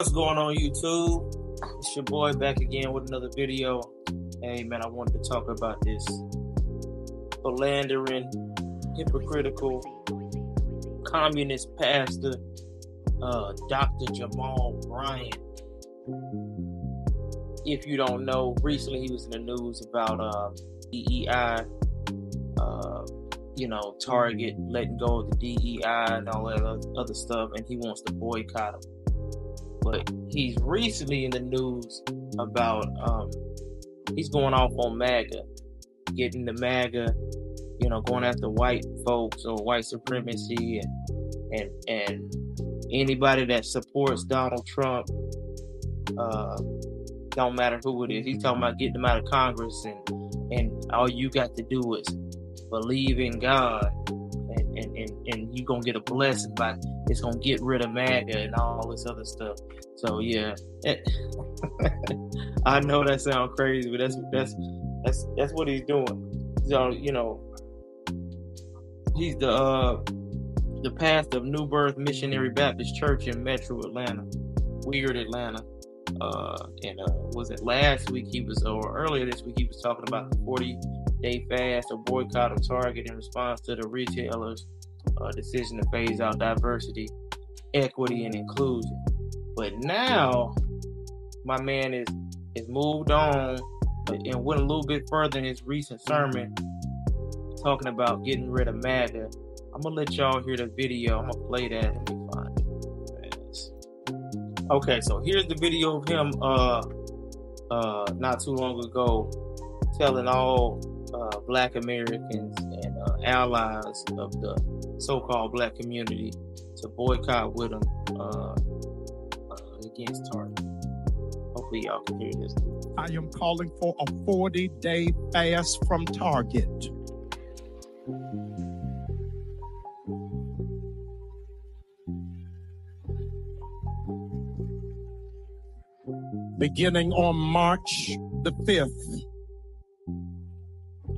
What's going on, YouTube? It's your boy back again with another video. Hey man, I wanted to talk about this philandering, hypocritical, communist pastor, Dr. Jamal Bryant. If you don't know, recently he was in the news about DEI, Target letting go of the DEI and all that other stuff, and he wants to boycott them. But he's recently in the news about he's going off on MAGA, getting the MAGA, going after white folks or white supremacy and anybody that supports Donald Trump. Don't matter who it is. He's talking about getting them out of Congress, and all you got to do is believe in God, and you're gonna get a blessing by it's gonna get rid of MAGA and all this other stuff. So yeah, I know that sounds crazy, but that's what he's doing. So he's the pastor of New Birth Missionary Baptist Church in Metro Atlanta, Weird Atlanta. Was it last week or earlier this week he was talking about the 40-day fast or boycott of Target in response to the retailers' decision to phase out diversity, equity, and inclusion. But now my man is moved on and went a little bit further in his recent sermon, talking about getting rid of MAGA. I'm gonna let y'all hear the video. I'm gonna play that. Let me find it. Okay, so here's the video of him not too long ago telling all Black Americans and allies of the so-called Black community to boycott with him against Target. Hopefully y'all can hear this. I am calling for a 40-day fast from Target. Beginning on March the 5th,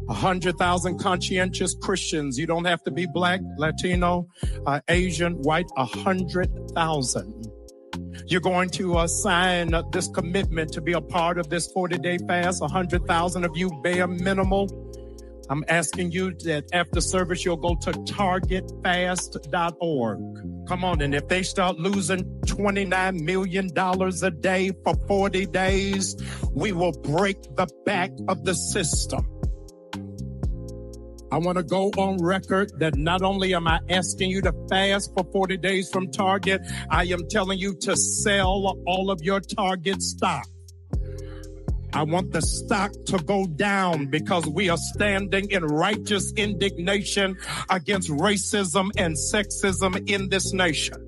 100,000 conscientious Christians. You don't have to be Black, Latino, Asian, white, 100,000. You're going to sign this commitment to be a part of this 40-day fast. 100,000 of you, bare minimal. I'm asking you that after service, you'll go to targetfast.org. Come on, and if they start losing $29 million a day for 40 days, we will break the back of the system. I want to go on record that not only am I asking you to fast for 40 days from Target, I am telling you to sell all of your Target stock. I want the stock to go down because we are standing in righteous indignation against racism and sexism in this nation.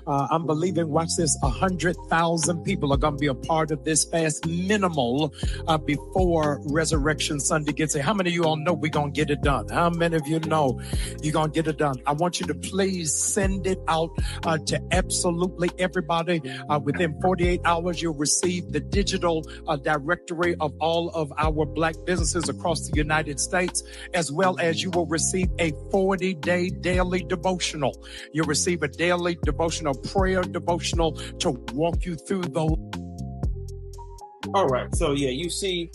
I'm believing, watch this, 100,000 people are going to be a part of this fast, minimal, before Resurrection Sunday gets here. How many of you all know we're going to get it done? How many of you know you're going to get it done? I want you to please send it out to absolutely everybody. Within 48 hours, you'll receive the digital directory of all of our Black businesses across the United States, as well as you will receive a 40-day daily devotional. You'll receive a daily devotional, prayer devotional to walk you through those. All right, so yeah, you see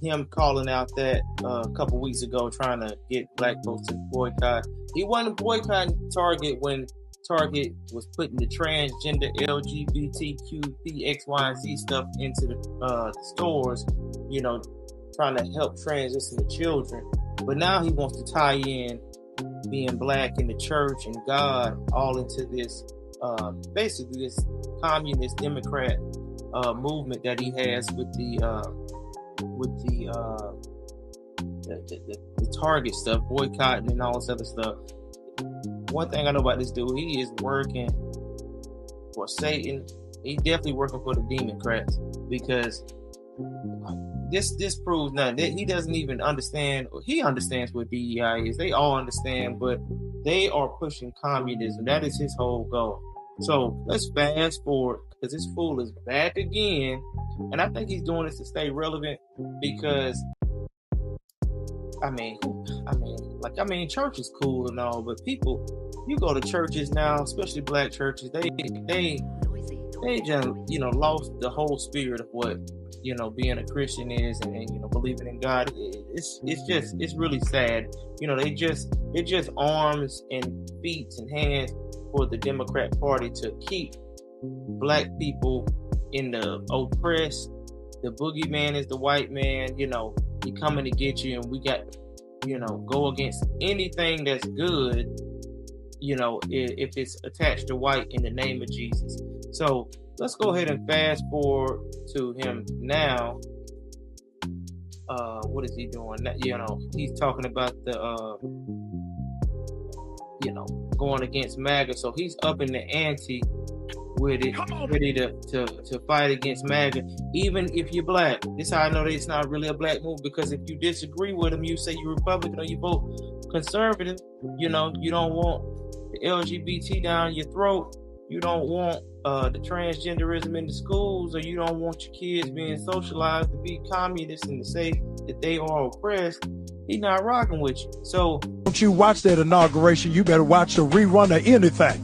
him calling out that a couple weeks ago, trying to get Black folks to boycott. He wasn't boycotting Target when Target was putting the transgender LGBTQ X, Y, and Z stuff into the stores, trying to help transition the children. But now he wants to tie in being Black in the church and God all into this basically this communist Democrat movement that he has with the Target stuff, boycotting and all this other stuff. One thing I know about this dude, he is working for Satan. He's definitely working for the Democrats, because this proves nothing. He doesn't even understand. He understands what DEI is. They all understand, but they are pushing communism. That is his whole goal. So let's fast forward, because this fool is back again, and I think he's doing this to stay relevant, because church is cool and all, but people, you go to churches now, especially Black churches, they they just, lost the whole spirit of what, being a Christian is, and believing in God. It's really sad. They're just arms and feet and hands for the Democrat Party to keep black people in the oppressed. The boogeyman is the white man. He coming to get you, and we got, go against anything that's good, if it's attached to white, in the name of Jesus. So let's go ahead and fast forward to him now. What is he doing? He's talking about the, going against MAGA. So he's up in the ante with it, ready to fight against MAGA, even if you're black. This is how I know that it's not really a black move, because if you disagree with him, you say you're Republican or you vote conservative, you don't want the LGBT down your throat, you don't want the transgenderism in the schools, or you don't want your kids being socialized to be communists and to say that they are oppressed, he's not rocking with you. So don't you watch that inauguration, you better watch a rerun of anything.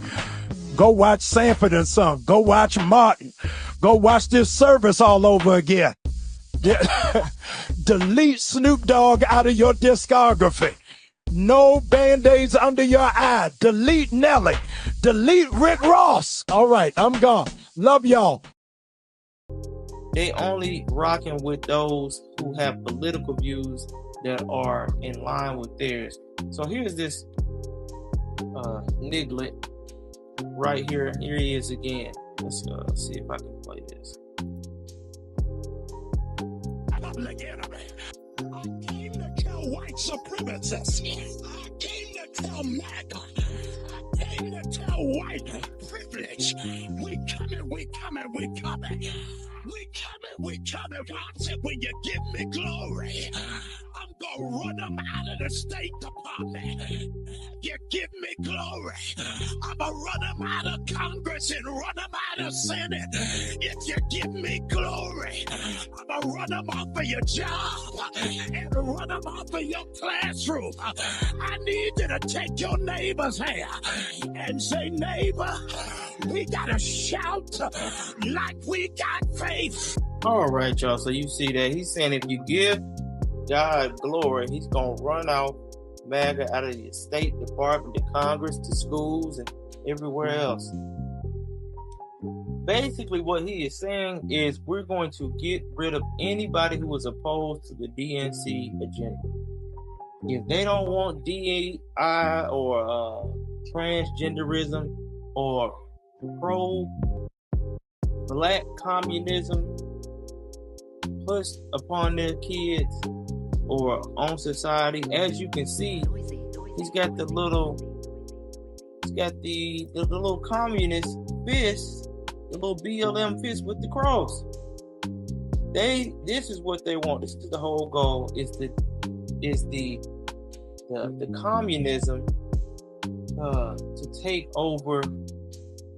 Go watch Sanford and Son. Go watch Martin. Go watch this service all over again. Delete Snoop Dogg out of your discography. No Band-Aids under your eye. Delete Nelly. Delete Rick Ross. All right, I'm gone. Love y'all. They only rocking with those who have political views that are in line with theirs. So here's this niglet right here. Here he is again. Let's see if I can play this. I came to kill white supremacists. I came to tell MAGA. I came to tell white privilege. We coming. We coming. Watch it when you give me glory. I'm gonna run them out of the State Department. You give me glory, I'm gonna run them out of Congress and run them out of Senate. If you give me glory, I'm gonna run them off of your job and run them off of your classroom. I need you to take your neighbor's hand and say, neighbor, we gotta shout like we got faith. All right, y'all. So you see that he's saying if you give God glory, he's gonna run out MAGA out of the State Department, to Congress, to schools, and everywhere else. Basically, what he is saying is we're going to get rid of anybody who is opposed to the DNC agenda. If they don't want DEI or transgenderism or pro-black communism pushed upon their kids or on society, as you can see, he's got the little communist fist, the little BLM fist with the cross. This is what they want. This is the whole goal, is the communism to take over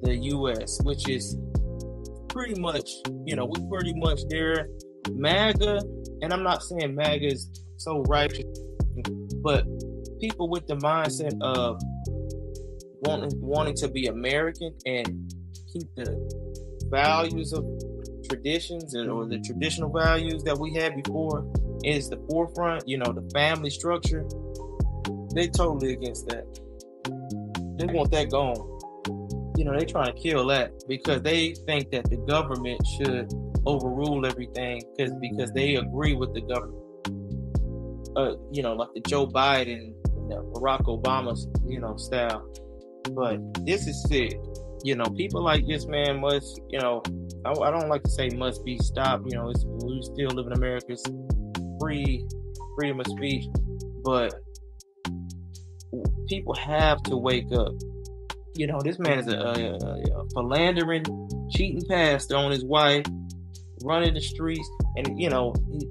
the U.S., which is pretty much, we're pretty much there. MAGA, and I'm not saying MAGA is so righteous, but people with the mindset of wanting to be American and keep the values of traditions or the traditional values that we had before is the forefront, the family structure. They totally against that. They want that gone. They trying to kill that because they think that the government should overrule everything because they agree with the government. Like the Joe Biden and the Barack Obama, style. But this is sick. People like this man must, I don't like to say must be stopped. We still live in America. It's freedom of speech. But people have to wake up. This man is a philandering, cheating pastor on his wife, running the streets, and he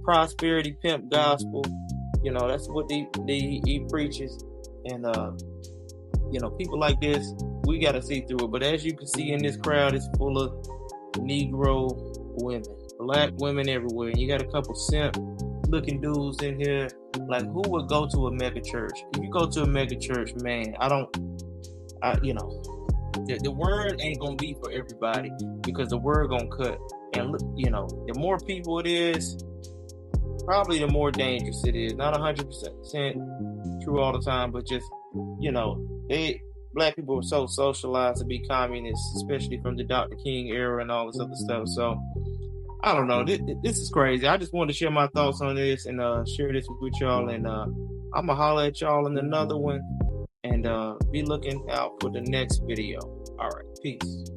prosperity pimp gospel. That's what he preaches, and people like this, we got to see through it. But as you can see in this crowd, it's full of Negro women, black women everywhere. And you got a couple simp looking dudes in here. Like, who would go to a mega church? If you go to a mega church, man, the word ain't gonna be for everybody, because the word gonna cut. And look, you know, the more people it is, probably the more dangerous it is. Not 100% true all the time, but just, you know, black people are so socialized to be communists, especially from the Dr. King era and all this other stuff. So I don't know. This is crazy. I just wanted to share my thoughts on this and share this with y'all. And I'm gonna holler at y'all in another one. And be looking out for the next video. All right, peace.